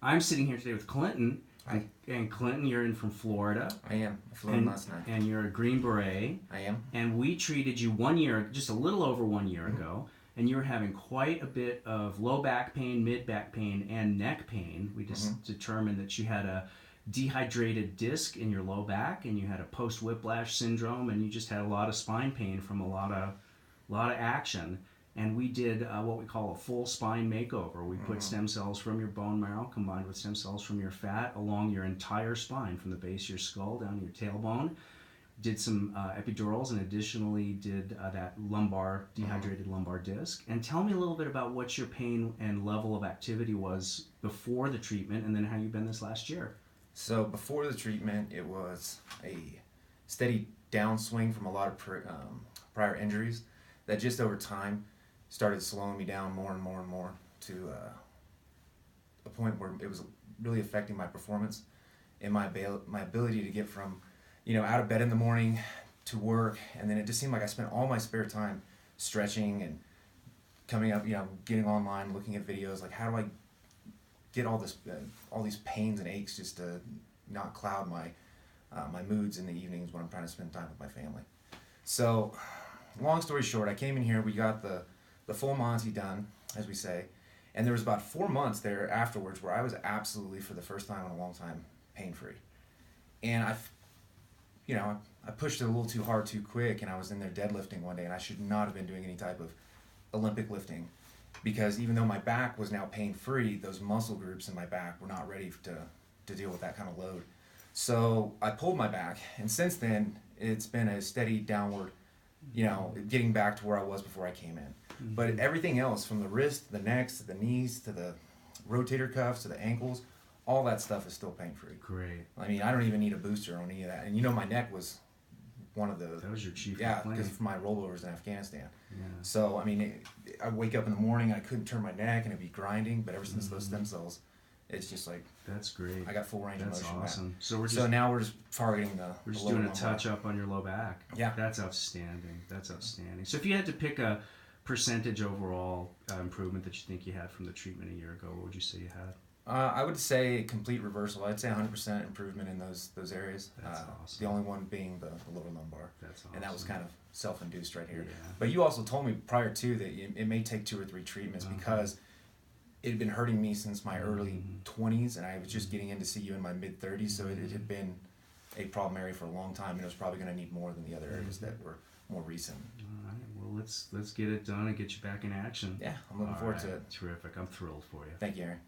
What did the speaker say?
I'm sitting here today with Clinton. Hi. And Clinton, you're in from Florida. I am. I flew in last night. And you're a Green Beret. I am. And we treated you 1 year, just a little over 1 year ago, and you were having quite a bit of low back pain, mid back pain, and neck pain. We just determined that you had a dehydrated disc in your low back, and you had a post whiplash syndrome, and you just had a lot of spine pain from a lot of action. And we did what we call a full spine makeover. We put stem cells from your bone marrow combined with stem cells from your fat along your entire spine, from the base of your skull down to your tailbone. Did some epidurals, and additionally did that dehydrated lumbar disc. And tell me a little bit about what your pain and level of activity was before the treatment, and then how you've been this last year. So before the treatment, it was a steady downswing from a lot of prior injuries that just over time started slowing me down more and more and more to a point where it was really affecting my performance and my ability to get from out of bed in the morning to work. And then it just seemed like I spent all my spare time stretching and coming up, getting online, looking at videos, like how do I get all these pains and aches just to not cloud my moods in the evenings when I'm trying to spend time with my family. So long story short, I came in here, we got the full Monty done, as we say, and there was about 4 months there afterwards where I was absolutely, for the first time in a long time, pain-free. And I pushed it a little too hard too quick, and I was in there deadlifting one day, and I should not have been doing any type of Olympic lifting, because even though my back was now pain-free, those muscle groups in my back were not ready to deal with that kind of load. So I pulled my back, and since then, it's been a steady downward, getting back to where I was before I came in. But everything else, from the wrist, the necks, to the knees, to the rotator cuffs, to the ankles, all that stuff is still pain-free. Great. I mean, I don't even need a booster on any of that. And my neck was one of the... That was your chief Yeah, complaint. because of my rollovers in Afghanistan. Yeah. So, I mean, I wake up in the morning, I couldn't turn my neck, and it'd be grinding. But ever since those stem cells, it's just like... That's great. I got full range of motion back. That's awesome. So now we're just targeting we're just the lower doing a lumbar. touch-up on your low back. Yeah. That's outstanding. So if you had to pick a percentage overall improvement that you think you had from the treatment a year ago, what would you say you had? I would say complete reversal. I'd say 100% improvement in those areas. That's awesome. The only one being the lower lumbar. That's awesome. And that was kind of self-induced right here. Yeah. But you also told me prior to that it may take 2 or 3 treatments because it had been hurting me since my early 20s, and I was just getting in to see you in my mid-30s, so it had been a problem area for a long time, and it was probably going to need more than the other areas that were more recent. All right. Well, let's get it done and get you back in action. Yeah, I'm looking forward to it. Terrific. I'm thrilled for you. Thank you, Aaron.